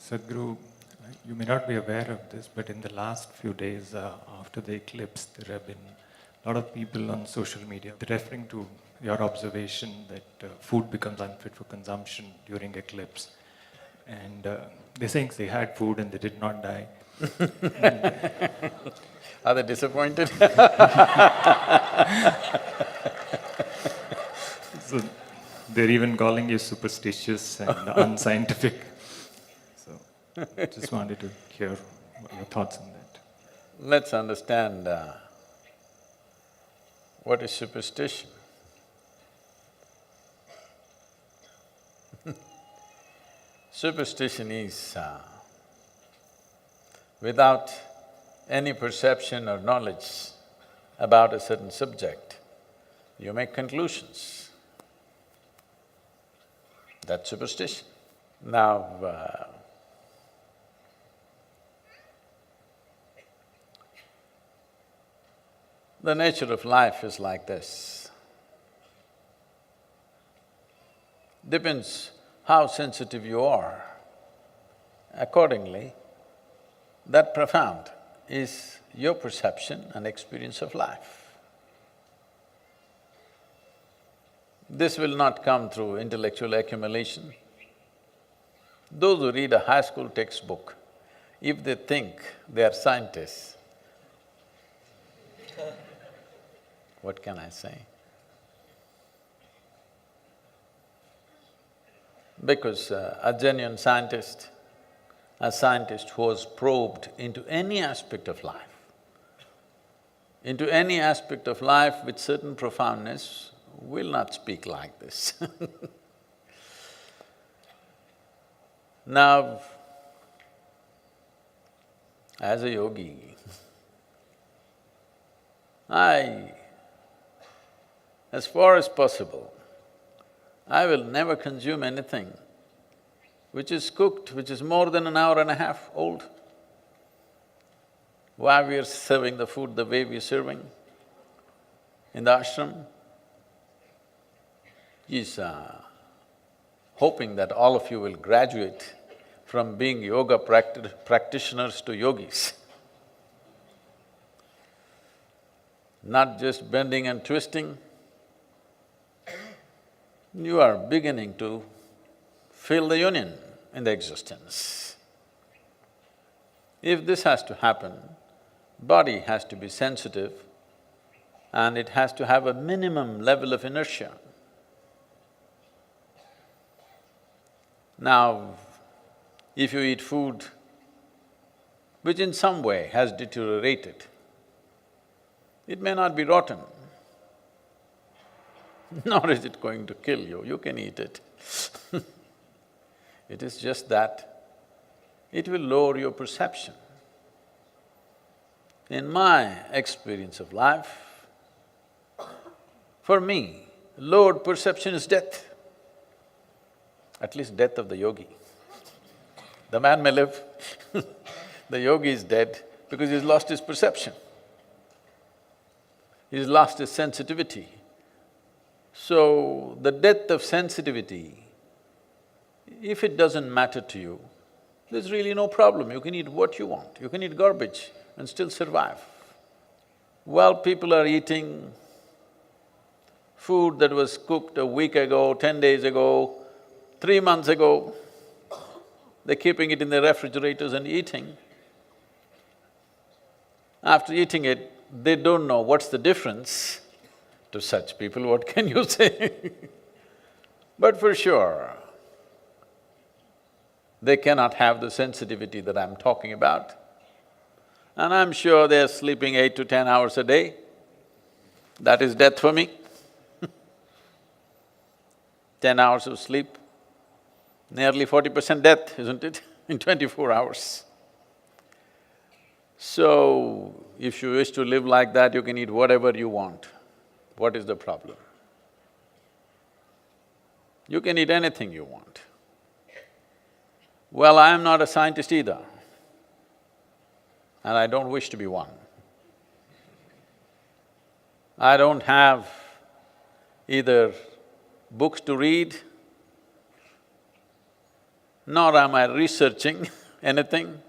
Sadhguru, you may not be aware of this, but in the last few days after the eclipse, there have been a lot of people on social media referring to your observation that food becomes unfit for consumption during eclipse. And they're saying they had food and they did not die. Are they disappointed? So they're even calling you superstitious and unscientific. So just wanted to hear your thoughts on that. Let's understand what is superstition. Superstition is without any perception or knowledge about a certain subject, you make conclusions. That's superstition. Now, the nature of life is like this. Depends how sensitive you are. Accordingly, that profound is your perception and experience of life. This will not come through intellectual accumulation. Those who read a high school textbook, if they think they are scientists, what can I say? Because a genuine scientist, a scientist who has probed into any aspect of life, with certain profoundness, will not speak like this. Now, as a yogi, as far as possible, I will never consume anything which is cooked, which is more than an hour and a half old. Why we are serving the food the way we are serving in the ashram is hoping that all of you will graduate from being yoga practitioners to yogis. Not just bending and twisting, you are beginning to feel the union in the existence. If this has to happen, body has to be sensitive and it has to have a minimum level of inertia. Now, if you eat food which in some way has deteriorated, it may not be rotten, nor is it going to kill you, you can eat it. It is just that it will lower your perception. In my experience of life, for me, lowered perception is death, at least death of the yogi. The man may live, the yogi is dead because he's lost his perception. He's lost his sensitivity. So, the death of sensitivity, if it doesn't matter to you, there's really no problem, you can eat what you want, you can eat garbage and still survive. While people are eating food that was cooked a week ago, 10 days ago, 3 months ago, they're keeping it in their refrigerators and eating. After eating it, they don't know what's the difference. To such people, what can you say? But for sure, they cannot have the sensitivity that I'm talking about. And I'm sure they're sleeping 8 to 10 hours a day. That is death for me. 10 hours of sleep, nearly 40% death, isn't it, in 24 hours. So, if you wish to live like that, you can eat whatever you want. What is the problem? You can eat anything you want. Well, I am not a scientist either, and I don't wish to be one. I don't have either books to read nor am I researching anything,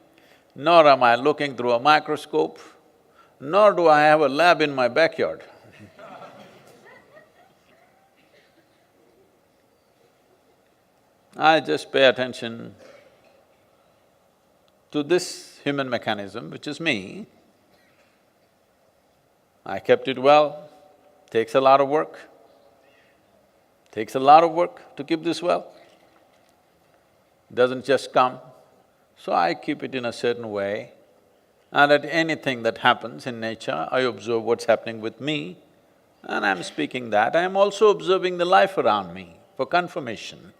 nor am I looking through a microscope, nor do I have a lab in my backyard. I just pay attention to this human mechanism, which is me. I kept it well, takes a lot of work. Takes a lot of work to keep this well. Doesn't just come. So I keep it in a certain way, and at anything that happens in nature, I observe what's happening with me, and I'm speaking that. I'm also observing the life around me for confirmation.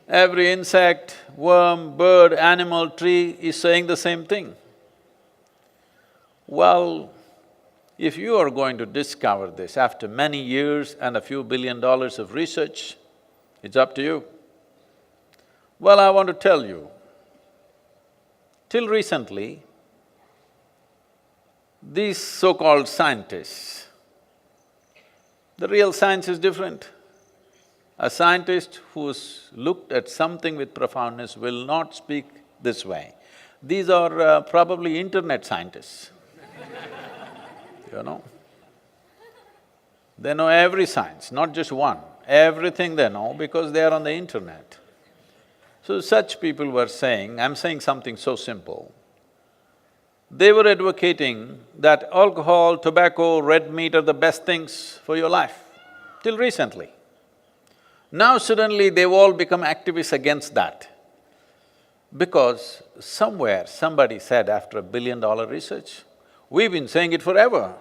Every insect, worm, bird, animal, tree is saying the same thing. Well, if you are going to discover this after many years and a few $1 billion of research, it's up to you. Well, I want to tell you, till recently, these so-called scientists, the real science is different. A scientist who's looked at something with profoundness will not speak this way. These are probably internet scientists, you know. They know every science, not just one, everything they know because they are on the internet. So such people were saying, I'm saying something so simple. They were advocating that alcohol, tobacco, red meat are the best things for your life, till recently. Now suddenly they've all become activists against that. Because somewhere somebody said after $1 billion research, we've been saying it forever.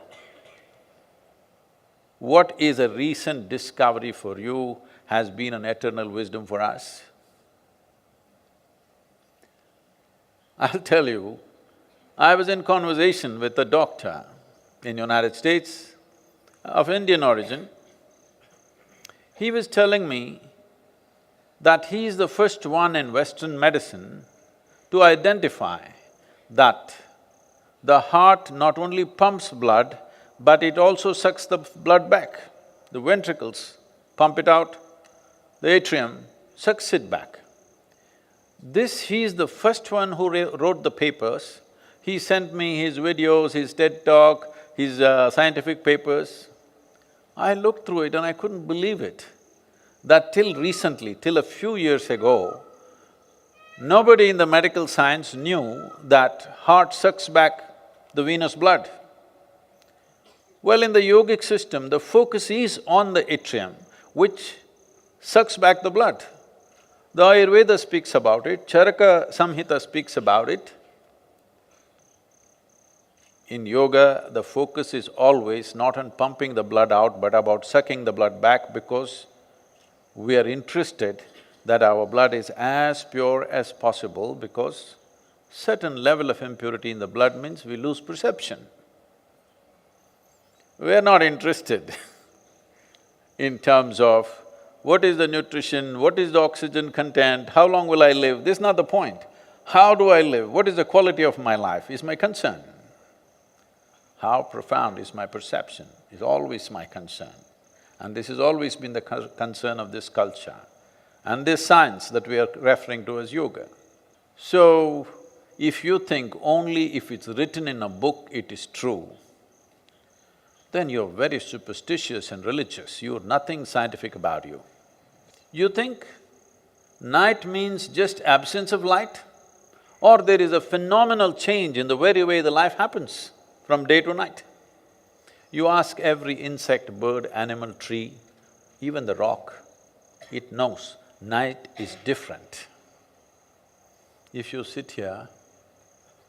What is a recent discovery for you has been an eternal wisdom for us. I'll tell you, I was in conversation with a doctor in United States of Indian origin. He was telling me that he is the first one in Western medicine to identify that the heart not only pumps blood, but it also sucks the blood back. The ventricles pump it out, the atrium sucks it back. He is the first one who wrote the papers. He sent me his videos, his TED talk, his scientific papers. I looked through it and I couldn't believe it, that till recently, till a few years ago, nobody in the medical science knew that heart sucks back the venous blood. Well, in the yogic system, the focus is on the atrium, which sucks back the blood. The Ayurveda speaks about it, Charaka Samhita speaks about it. In yoga, the focus is always not on pumping the blood out, but about sucking the blood back, because we are interested that our blood is as pure as possible, because certain level of impurity in the blood means we lose perception. We are not interested in terms of what is the nutrition, what is the oxygen content, how long will I live, this is not the point. How do I live, what is the quality of my life is my concern. How profound is my perception is always my concern. And this has always been the concern of this culture and this science that we are referring to as yoga. So, if you think only if it's written in a book it is true, then you're very superstitious and religious, you're nothing scientific about you. You think night means just absence of light, or there is a phenomenal change in the very way the life happens from day to night. You ask every insect, bird, animal, tree, even the rock, it knows night is different. If you sit here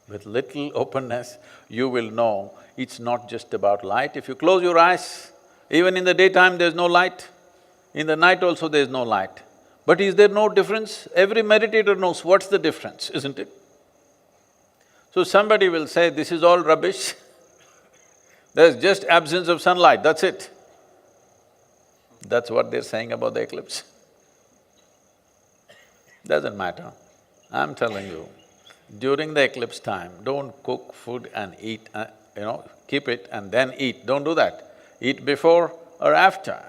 with little openness, you will know it's not just about light. If you close your eyes, even in the daytime there's no light, in the night also there's no light. But is there no difference? Every meditator knows what's the difference, isn't it? So somebody will say, this is all rubbish, there's just absence of sunlight, that's it. That's what they're saying about the eclipse. Doesn't matter. I'm telling you, during the eclipse time, don't cook food and eat, keep it and then eat, don't do that. Eat before or after,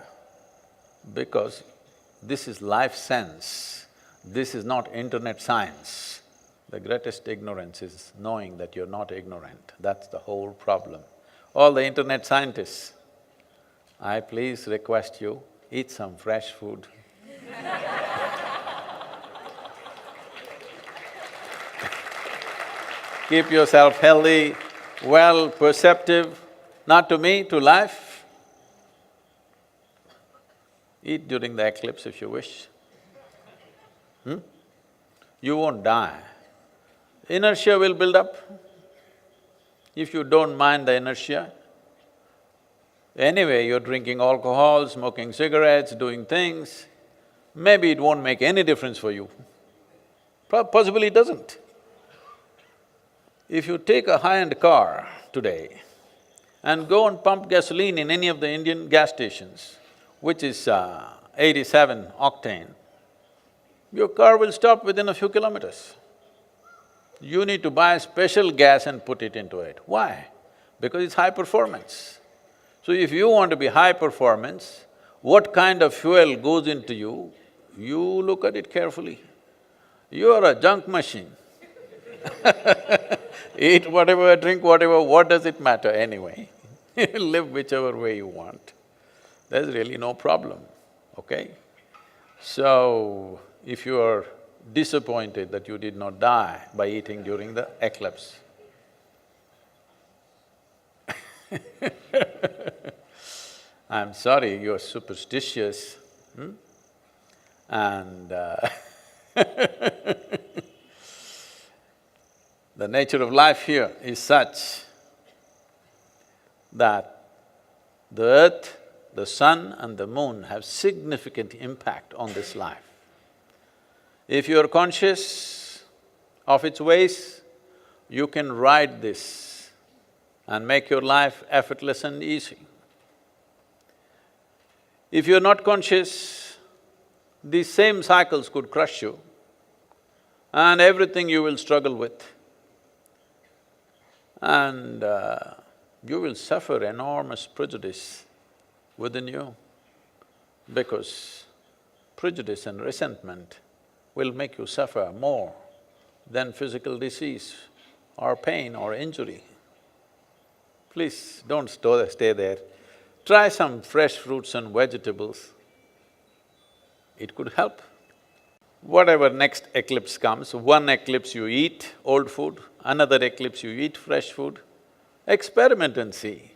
because this is life sense. This is not internet science. The greatest ignorance is knowing that you're not ignorant. That's the whole problem. All the internet scientists, I please request you, eat some fresh food. Keep yourself healthy, well, perceptive, not to me, to life. Eat during the eclipse if you wish. You won't die. Inertia will build up. If you don't mind the inertia, anyway you're drinking alcohol, smoking cigarettes, doing things, maybe it won't make any difference for you. Possibly it doesn't. If you take a high-end car today and go and pump gasoline in any of the Indian gas stations, which is 87 octane, your car will stop within a few kilometers. You need to buy special gas and put it into it. Why? Because it's high performance. So if you want to be high performance, what kind of fuel goes into you, you look at it carefully. You are a junk machine. Eat whatever, drink whatever, what does it matter anyway? Live whichever way you want. There's really no problem, okay? So, if you are disappointed that you did not die by eating during the eclipse, I'm sorry, you're superstitious, and the nature of life here is such that the earth, the sun and the moon have significant impact on this life. If you're conscious of its ways, you can ride this and make your life effortless and easy. If you're not conscious, these same cycles could crush you and everything you will struggle with. And you will suffer enormous prejudice within you, because prejudice and resentment will make you suffer more than physical disease or pain or injury. Please don't stay there. Try some fresh fruits and vegetables. It could help. Whatever next eclipse comes, one eclipse you eat old food, another eclipse you eat fresh food, experiment and see.